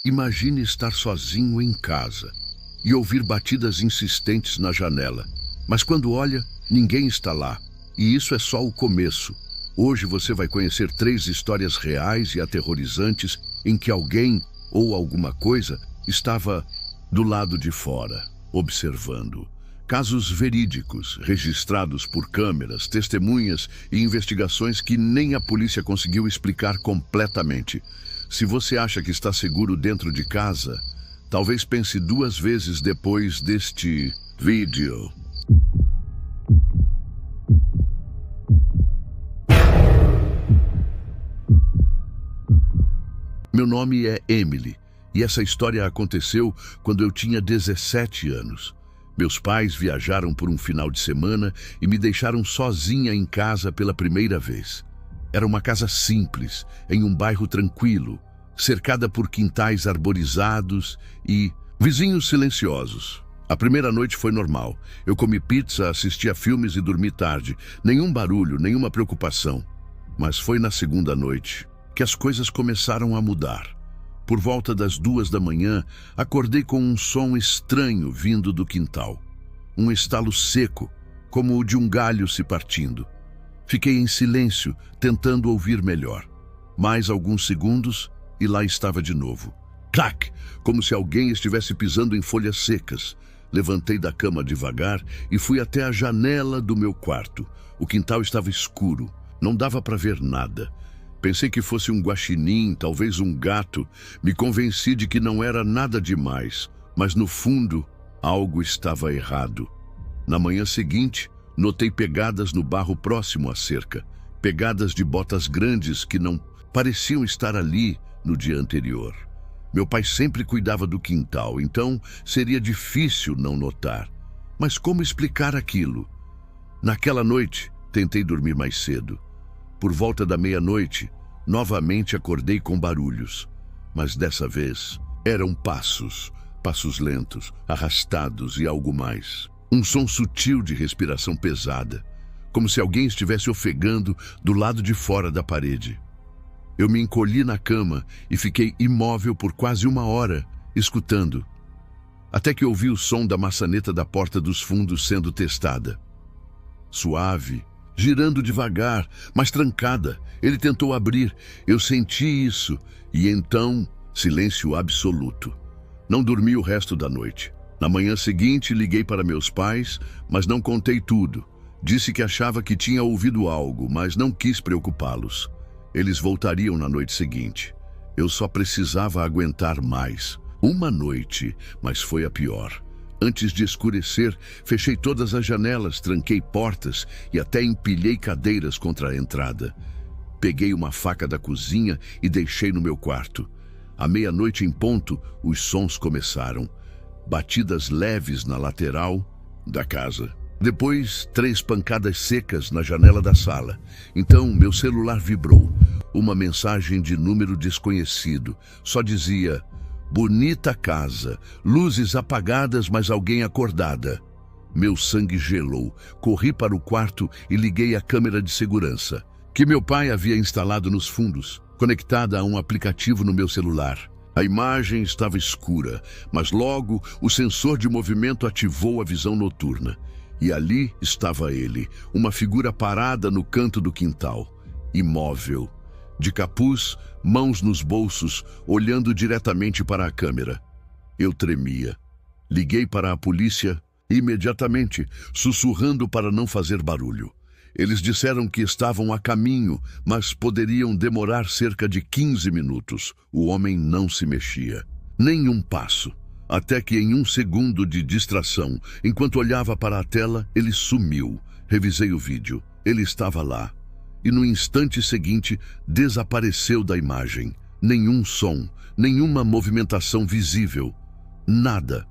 Imagine estar sozinho em casa e ouvir batidas insistentes na janela. Mas quando olha, ninguém está lá. E isso é só o começo. Hoje você vai conhecer 3 histórias reais e aterrorizantes em que alguém ou alguma coisa estava do lado de fora, observando. Casos verídicos, registrados por câmeras, testemunhas e investigações que nem a polícia conseguiu explicar completamente. Se você acha que está seguro dentro de casa, talvez pense 2 vezes depois deste vídeo. Meu nome é Emily e essa história aconteceu quando eu tinha 17 anos. Meus pais viajaram por um final de semana e me deixaram sozinha em casa pela primeira vez. Era uma casa simples, em um bairro tranquilo, cercada por quintais arborizados e vizinhos silenciosos. A primeira noite foi normal. Eu comi pizza, assisti a filmes e dormi tarde. Nenhum barulho, nenhuma preocupação. Mas foi na segunda noite que as coisas começaram a mudar. Por volta das 2 da manhã, acordei com um som estranho vindo do quintal. Um estalo seco, como o de um galho se partindo. Fiquei em silêncio, tentando ouvir melhor. Mais alguns segundos e lá estava de novo. Clac! Como se alguém estivesse pisando em folhas secas. Levantei da cama devagar e fui até a janela do meu quarto. O quintal estava escuro, não dava para ver nada. Pensei que fosse um guaxinim, talvez um gato. Me convenci de que não era nada demais, mas no fundo, algo estava errado. Na manhã seguinte, notei pegadas no barro próximo à cerca. Pegadas de botas grandes que não pareciam estar ali no dia anterior. Meu pai sempre cuidava do quintal, então seria difícil não notar. Mas como explicar aquilo? Naquela noite, tentei dormir mais cedo. Por volta da meia-noite, novamente acordei com barulhos. Mas dessa vez, eram passos lentos, arrastados e algo mais. Um som sutil de respiração pesada, como se alguém estivesse ofegando do lado de fora da parede. Eu me encolhi na cama e fiquei imóvel por quase 1 hora, escutando. Até que ouvi o som da maçaneta da porta dos fundos sendo testada. Suave, girando devagar, mas trancada. Ele tentou abrir. Eu senti isso. E então, silêncio absoluto. Não dormi o resto da noite. Na manhã seguinte, liguei para meus pais, mas não contei tudo. Disse que achava que tinha ouvido algo, mas não quis preocupá-los. Eles voltariam na noite seguinte. Eu só precisava aguentar mais. 1 noite, mas foi a pior. Antes de escurecer, fechei todas as janelas, tranquei portas e até empilhei cadeiras contra a entrada. Peguei uma faca da cozinha e deixei no meu quarto. À meia-noite em ponto, os sons começaram. Batidas leves na lateral da casa. Depois, 3 pancadas secas na janela da sala. Então, meu celular vibrou. Uma mensagem de número desconhecido. Só dizia: bonita casa, luzes apagadas, mas alguém acordada. Meu sangue gelou. Corri para o quarto e liguei a câmera de segurança, que meu pai havia instalado nos fundos, conectada a um aplicativo no meu celular. A imagem estava escura, mas logo o sensor de movimento ativou a visão noturna. E ali estava ele, uma figura parada no canto do quintal, imóvel, de capuz, mãos nos bolsos, olhando diretamente para a câmera. Eu tremia. Liguei para a polícia imediatamente, sussurrando para não fazer barulho. Eles disseram que estavam a caminho, mas poderiam demorar cerca de 15 minutos. O homem não se mexia, nem um passo. Até que em 1 segundo de distração, enquanto olhava para a tela, ele sumiu. Revisei o vídeo. Ele estava lá. E no instante seguinte, desapareceu da imagem. Nenhum som, nenhuma movimentação visível. Nada.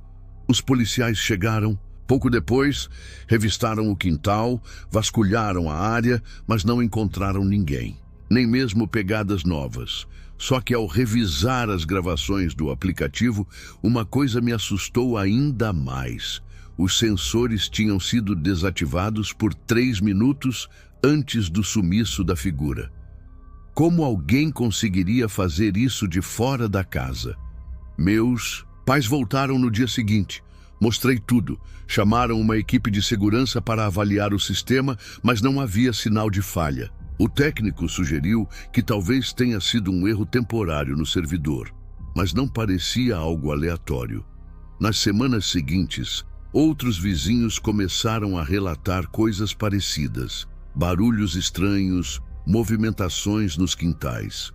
Os policiais chegaram. Pouco depois, revistaram o quintal, vasculharam a área, mas não encontraram ninguém. Nem mesmo pegadas novas. Só que ao revisar as gravações do aplicativo, uma coisa me assustou ainda mais. Os sensores tinham sido desativados por 3 minutos antes do sumiço da figura. Como alguém conseguiria fazer isso de fora da casa? Meus pais voltaram no dia seguinte. Mostrei tudo. Chamaram uma equipe de segurança para avaliar o sistema, mas não havia sinal de falha. O técnico sugeriu que talvez tenha sido um erro temporário no servidor, mas não parecia algo aleatório. Nas semanas seguintes, outros vizinhos começaram a relatar coisas parecidas, barulhos estranhos, movimentações nos quintais.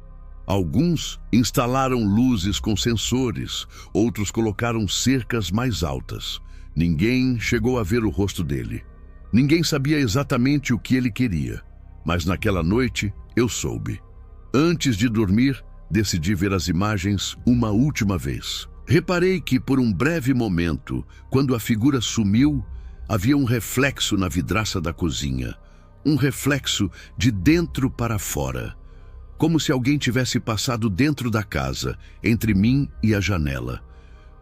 Alguns instalaram luzes com sensores, outros colocaram cercas mais altas. Ninguém chegou a ver o rosto dele. Ninguém sabia exatamente o que ele queria, mas naquela noite eu soube. Antes de dormir, decidi ver as imagens uma última vez. Reparei que por um breve momento, quando a figura sumiu, havia um reflexo na vidraça da cozinha. Um reflexo de dentro para fora. Como se alguém tivesse passado dentro da casa, entre mim e a janela.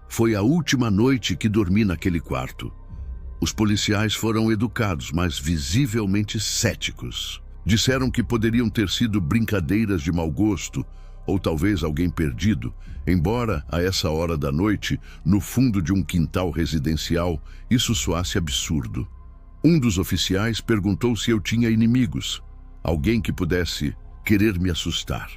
Foi a última noite que dormi naquele quarto. Os policiais foram educados, mas visivelmente céticos. Disseram que poderiam ter sido brincadeiras de mau gosto, ou talvez alguém perdido, embora, a essa hora da noite, no fundo de um quintal residencial, isso soasse absurdo. Um dos oficiais perguntou se eu tinha inimigos, alguém que pudesse querer me assustar.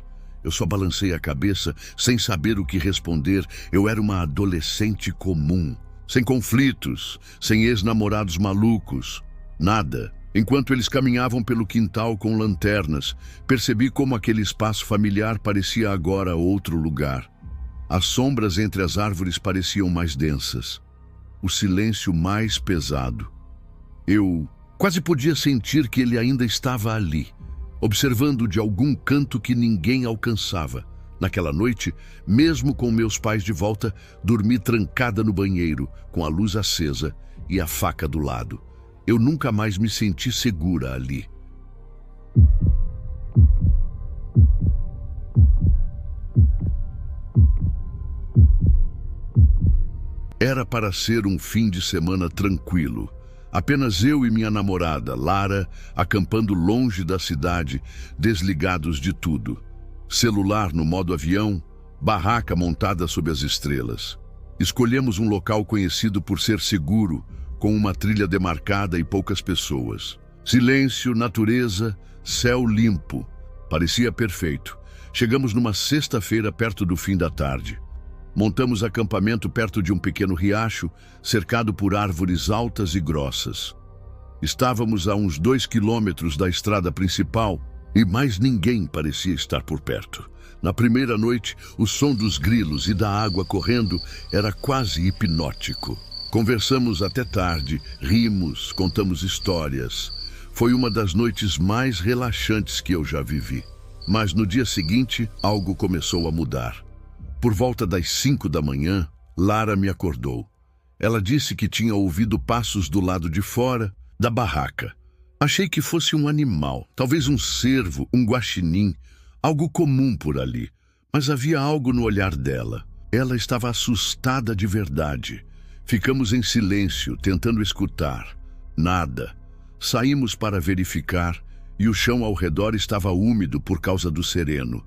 Eu só balancei a cabeça, sem saber o que responder. Eu era uma adolescente comum, sem conflitos, sem ex-namorados malucos, nada. Enquanto eles caminhavam pelo quintal com lanternas, percebi como aquele espaço familiar parecia agora outro lugar. As sombras entre as árvores pareciam mais densas, o silêncio mais pesado. Eu quase podia sentir que ele ainda estava ali, observando de algum canto que ninguém alcançava. Naquela noite, mesmo com meus pais de volta, dormi trancada no banheiro, com a luz acesa e a faca do lado. Eu nunca mais me senti segura ali. Era para ser um fim de semana tranquilo. Apenas eu e minha namorada, Lara, acampando longe da cidade, desligados de tudo. Celular no modo avião, barraca montada sob as estrelas. Escolhemos um local conhecido por ser seguro, com uma trilha demarcada e poucas pessoas. Silêncio, natureza, céu limpo. Parecia perfeito. Chegamos numa sexta-feira perto do fim da tarde. Montamos acampamento perto de um pequeno riacho, cercado por árvores altas e grossas. Estávamos a uns 2 quilômetros da estrada principal e mais ninguém parecia estar por perto. Na primeira noite, o som dos grilos e da água correndo era quase hipnótico. Conversamos até tarde, rimos, contamos histórias. Foi uma das noites mais relaxantes que eu já vivi. Mas no dia seguinte, algo começou a mudar. Por volta das 5 da manhã, Lara me acordou. Ela disse que tinha ouvido passos do lado de fora da barraca. Achei que fosse um animal, talvez um cervo, um guaxinim, algo comum por ali. Mas havia algo no olhar dela. Ela estava assustada de verdade. Ficamos em silêncio, tentando escutar. Nada. Saímos para verificar e o chão ao redor estava úmido por causa do sereno.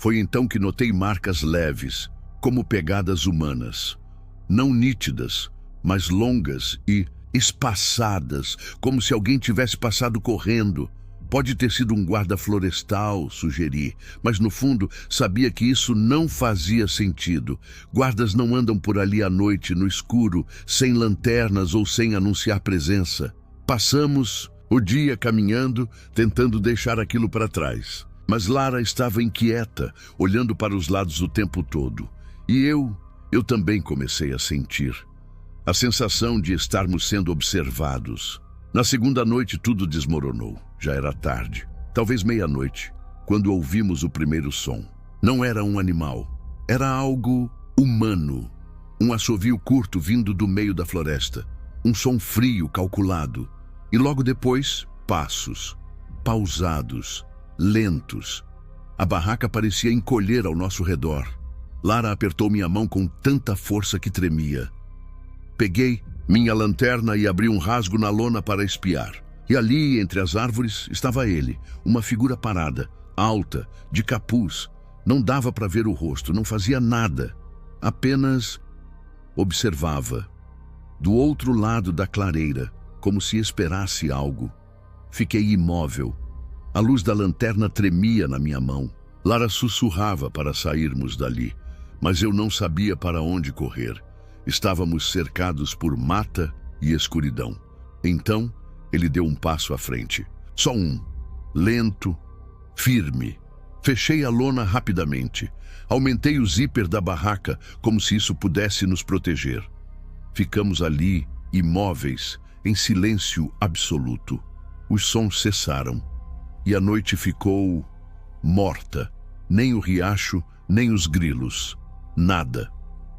Foi então que notei marcas leves, como pegadas humanas. Não nítidas, mas longas e espaçadas, como se alguém tivesse passado correndo. Pode ter sido um guarda florestal, sugeri, mas no fundo sabia que isso não fazia sentido. Guardas não andam por ali à noite, no escuro, sem lanternas ou sem anunciar presença. Passamos o dia caminhando, tentando deixar aquilo para trás. Mas Lara estava inquieta, olhando para os lados o tempo todo. E eu também comecei a sentir a sensação de estarmos sendo observados. Na segunda noite tudo desmoronou. Já era tarde, talvez meia-noite, quando ouvimos o primeiro som. Não era um animal, era algo humano. Um assovio curto vindo do meio da floresta. Um som frio, calculado. E logo depois, passos, pausados, lentos. A barraca parecia encolher ao nosso redor. Lara apertou minha mão com tanta força que tremia. Peguei minha lanterna e abri um rasgo na lona para espiar. E ali, entre as árvores, estava ele, uma figura parada, alta, de capuz. Não dava para ver o rosto, não fazia nada. Apenas observava. Do outro lado da clareira, como se esperasse algo. Fiquei imóvel. A luz da lanterna tremia na minha mão. Lara sussurrava para sairmos dali, mas eu não sabia para onde correr. Estávamos cercados por mata e escuridão. Então, ele deu um passo à frente. Só um. Lento, firme. Fechei a lona rapidamente. Aumentei o zíper da barraca, como se isso pudesse nos proteger. Ficamos ali, imóveis, em silêncio absoluto. Os sons cessaram e a noite ficou morta. Nem o riacho, nem os grilos. Nada.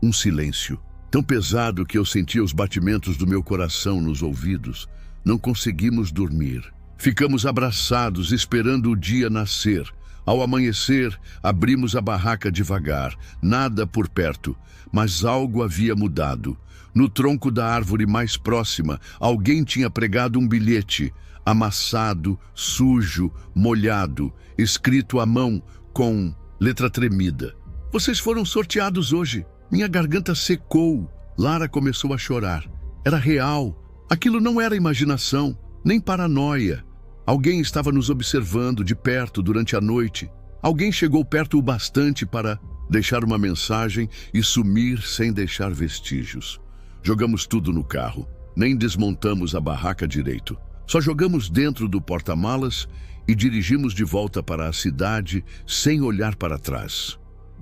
Um silêncio tão pesado que eu sentia os batimentos do meu coração nos ouvidos. Não conseguimos dormir. Ficamos abraçados, esperando o dia nascer. Ao amanhecer, abrimos a barraca devagar. Nada por perto, mas algo havia mudado. No tronco da árvore mais próxima, alguém tinha pregado um bilhete, amassado, sujo, molhado, escrito à mão com letra tremida. Vocês foram sorteados hoje. Minha garganta secou. Lara começou a chorar. Era real. Aquilo não era imaginação, nem paranoia. Alguém estava nos observando de perto durante a noite. Alguém chegou perto o bastante para deixar uma mensagem e sumir sem deixar vestígios. Jogamos tudo no carro. Nem desmontamos a barraca direito. Só jogamos dentro do porta-malas e dirigimos de volta para a cidade sem olhar para trás.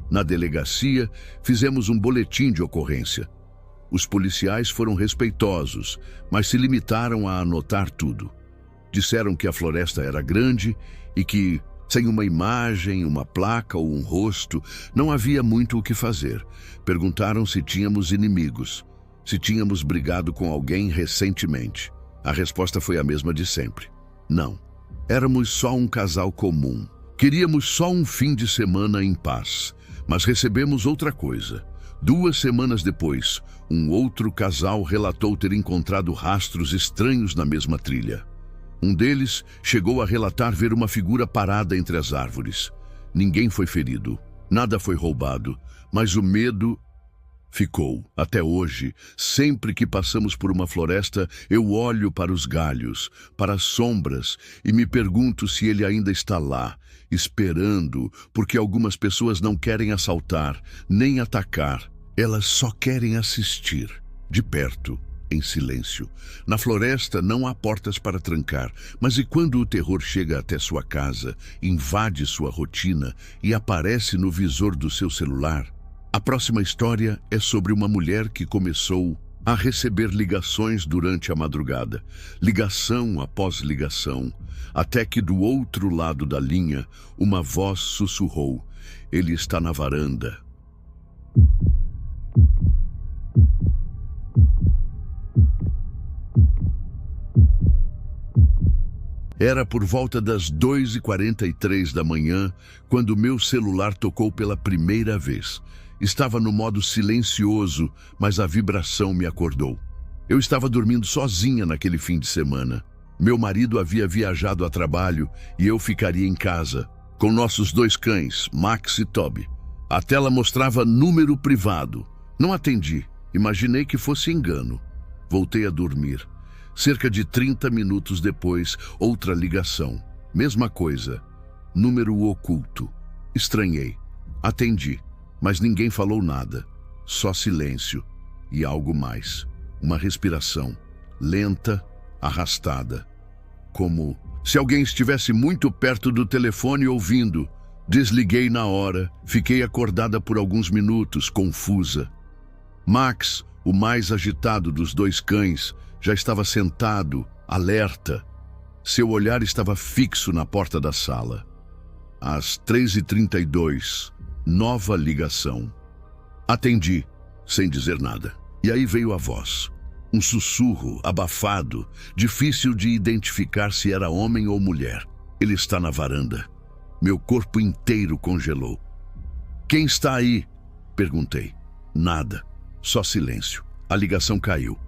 Na delegacia, fizemos um boletim de ocorrência. Os policiais foram respeitosos, mas se limitaram a anotar tudo. Disseram que a floresta era grande e que, sem uma imagem, uma placa ou um rosto, não havia muito o que fazer. Perguntaram se tínhamos inimigos, se tínhamos brigado com alguém recentemente. A resposta foi a mesma de sempre. Não. Éramos só um casal comum. Queríamos só um fim de semana em paz. Mas recebemos outra coisa. 2 semanas depois, um outro casal relatou ter encontrado rastros estranhos na mesma trilha. Um deles chegou a relatar ver uma figura parada entre as árvores. Ninguém foi ferido, nada foi roubado, mas o medo ficou. Até hoje, sempre que passamos por uma floresta, eu olho para os galhos, para as sombras e me pergunto se ele ainda está lá, esperando, porque algumas pessoas não querem assaltar, nem atacar. Elas só querem assistir, de perto, em silêncio. Na floresta não há portas para trancar, mas e quando o terror chega até sua casa, invade sua rotina e aparece no visor do seu celular? A próxima história é sobre uma mulher que começou a receber ligações durante a madrugada, ligação após ligação, até que do outro lado da linha, uma voz sussurrou: "Ele está na varanda." Era por volta das 2h43 da manhã, quando meu celular tocou pela primeira vez. Estava no modo silencioso, mas a vibração me acordou. Eu estava dormindo sozinha naquele fim de semana. Meu marido havia viajado a trabalho e eu ficaria em casa, com nossos 2 cães, Max e Toby. A tela mostrava número privado. Não atendi. Imaginei que fosse engano. Voltei a dormir. Cerca de 30 minutos depois, outra ligação. Mesma coisa. Número oculto. Estranhei. Atendi, mas ninguém falou nada. Só silêncio e algo mais. Uma respiração, lenta, arrastada. Como se alguém estivesse muito perto do telefone ouvindo. Desliguei na hora. Fiquei acordada por alguns minutos, confusa. Max, o mais agitado dos 2 cães, já estava sentado, alerta. Seu olhar estava fixo na porta da sala. Às 3h32, nova ligação. Atendi, sem dizer nada. E aí veio a voz. Um sussurro, abafado, difícil de identificar se era homem ou mulher. "Ele está na varanda." Meu corpo inteiro congelou. "Quem está aí?" perguntei. Nada, só silêncio. A ligação caiu.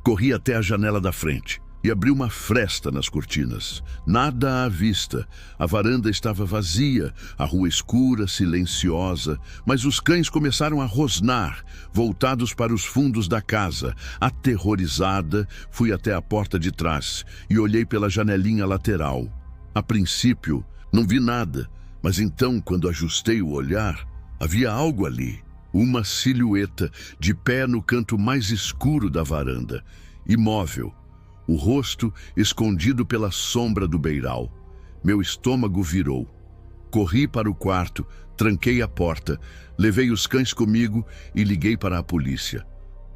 Corri até a janela da frente. e abri uma fresta nas cortinas. Nada à vista. A varanda estava vazia, a rua escura, silenciosa, mas os cães começaram a rosnar, voltados para os fundos da casa. Aterrorizada, fui até a porta de trás e olhei pela janelinha lateral. A princípio, não vi nada, mas então, quando ajustei o olhar, havia algo ali. Uma silhueta, de pé no canto mais escuro da varanda, imóvel, o rosto escondido pela sombra do beiral. Meu estômago virou. Corri para o quarto, tranquei a porta, levei os cães comigo e liguei para a polícia.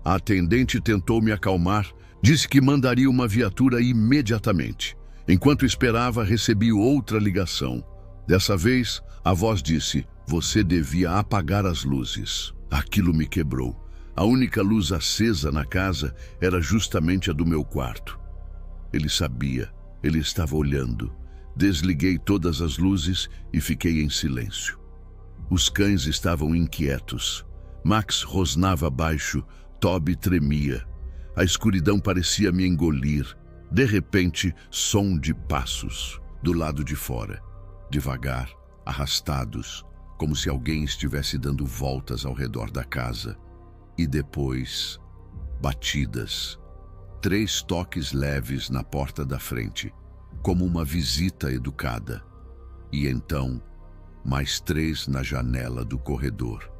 A atendente tentou me acalmar, disse que mandaria uma viatura imediatamente. Enquanto esperava, recebi outra ligação. Dessa vez, a voz disse: "Você devia apagar as luzes." Aquilo me quebrou. A única luz acesa na casa era justamente a do meu quarto. Ele sabia, ele estava olhando. Desliguei todas as luzes e fiquei em silêncio. Os cães estavam inquietos. Max rosnava baixo, Toby tremia. A escuridão parecia me engolir. De repente, som de passos, do lado de fora. Devagar, arrastados, como se alguém estivesse dando voltas ao redor da casa. E depois, batidas. 3 toques leves na porta da frente, como uma visita educada. E então, mais 3 na janela do corredor.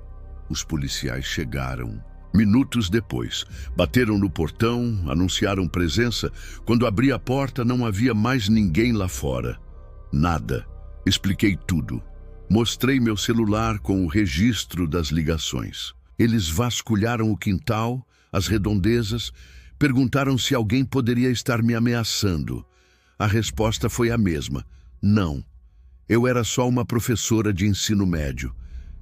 Os policiais chegaram. Minutos depois, bateram no portão, anunciaram presença. Quando abri a porta, não havia mais ninguém lá fora. Nada. Expliquei tudo. Mostrei meu celular com o registro das ligações. Eles vasculharam o quintal, as redondezas, perguntaram se alguém poderia estar me ameaçando. A resposta foi a mesma: não. Eu era só uma professora de ensino médio,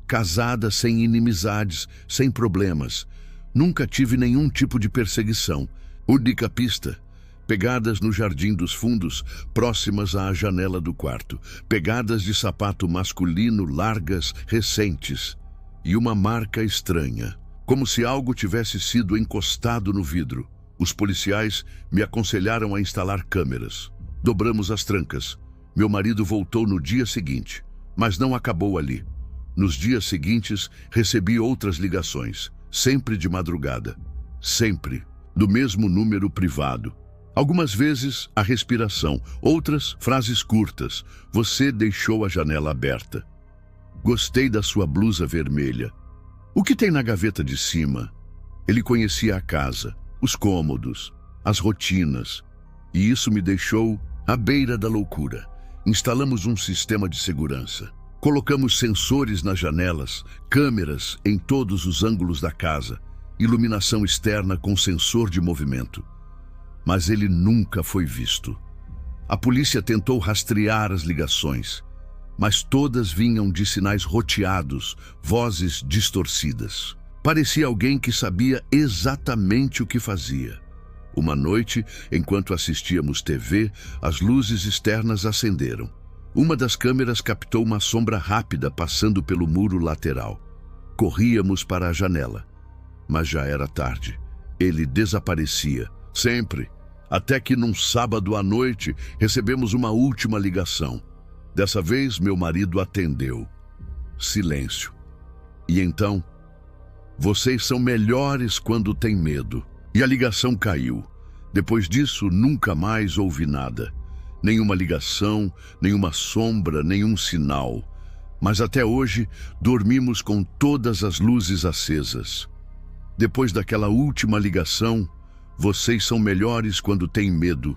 casada, sem inimizades, sem problemas. Nunca tive nenhum tipo de perseguição. Única pista: pegadas no jardim dos fundos, próximas à janela do quarto. Pegadas de sapato masculino largas, recentes. E uma marca estranha, como se algo tivesse sido encostado no vidro. Os policiais me aconselharam a instalar câmeras. Dobramos as trancas. Meu marido voltou no dia seguinte, mas não acabou ali. Nos dias seguintes, recebi outras ligações, sempre de madrugada. Sempre, do mesmo número privado. Algumas vezes, a respiração, outras, frases curtas. Você deixou a janela aberta. Gostei da sua blusa vermelha. O que tem na gaveta de cima? Ele conhecia a casa, os cômodos, as rotinas. E isso me deixou à beira da loucura. Instalamos um sistema de segurança. Colocamos sensores nas janelas, câmeras em todos os ângulos da casa, iluminação externa com sensor de movimento. Mas ele nunca foi visto. A polícia tentou rastrear as ligações, mas todas vinham de sinais roteados, vozes distorcidas. Parecia alguém que sabia exatamente o que fazia. Uma noite, enquanto assistíamos TV, as luzes externas acenderam. Uma das câmeras captou uma sombra rápida passando pelo muro lateral. Corríamos para a janela, mas já era tarde. Ele desaparecia, sempre, até que num sábado à noite recebemos uma última ligação. Dessa vez, meu marido atendeu. Silêncio. E então, vocês são melhores quando têm medo. E a ligação caiu. Depois disso, nunca mais ouvi nada. Nenhuma ligação, nenhuma sombra, nenhum sinal. Mas até hoje, dormimos com todas as luzes acesas. Depois daquela última ligação, vocês são melhores quando têm medo.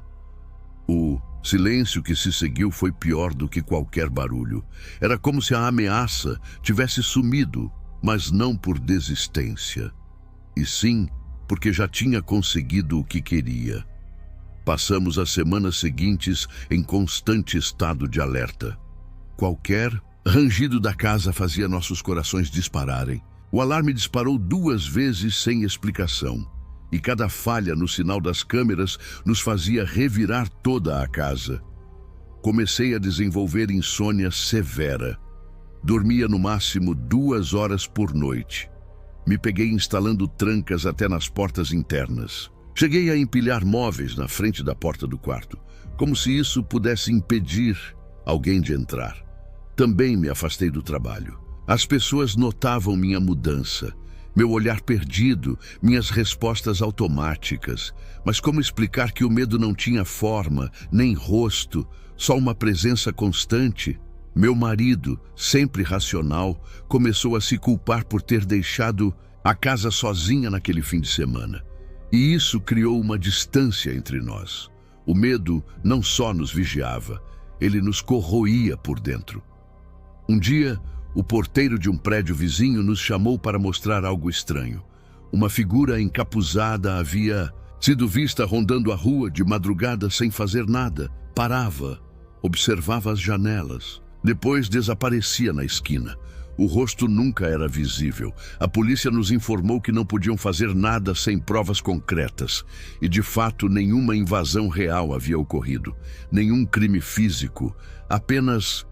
O silêncio que se seguiu foi pior do que qualquer barulho. Era como se a ameaça tivesse sumido, mas não por desistência, e sim porque já tinha conseguido o que queria. Passamos as semanas seguintes em constante estado de alerta. Qualquer rangido da casa fazia nossos corações dispararem. O alarme disparou 2 vezes sem explicação. E cada falha no sinal das câmeras nos fazia revirar toda a casa. Comecei a desenvolver insônia severa. Dormia no máximo 2 horas por noite. Me peguei instalando trancas até nas portas internas. Cheguei a empilhar móveis na frente da porta do quarto, como se isso pudesse impedir alguém de entrar. Também me afastei do trabalho. As pessoas notavam minha mudança, meu olhar perdido, minhas respostas automáticas. Mas como explicar que o medo não tinha forma, nem rosto, só uma presença constante? Meu marido, sempre racional, começou a se culpar por ter deixado a casa sozinha naquele fim de semana. E isso criou uma distância entre nós. O medo não só nos vigiava, ele nos corroía por dentro. Um dia, o porteiro de um prédio vizinho nos chamou para mostrar algo estranho. Uma figura encapuzada havia sido vista rondando a rua de madrugada sem fazer nada. Parava, observava as janelas. Depois desaparecia na esquina. O rosto nunca era visível. A polícia nos informou que não podiam fazer nada sem provas concretas. E, de fato, nenhuma invasão real havia ocorrido. Nenhum crime físico. Apenas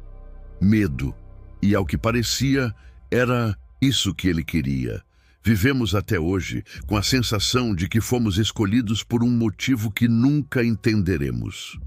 medo. E, ao que parecia, era isso que ele queria. Vivemos até hoje com a sensação de que fomos escolhidos por um motivo que nunca entenderemos.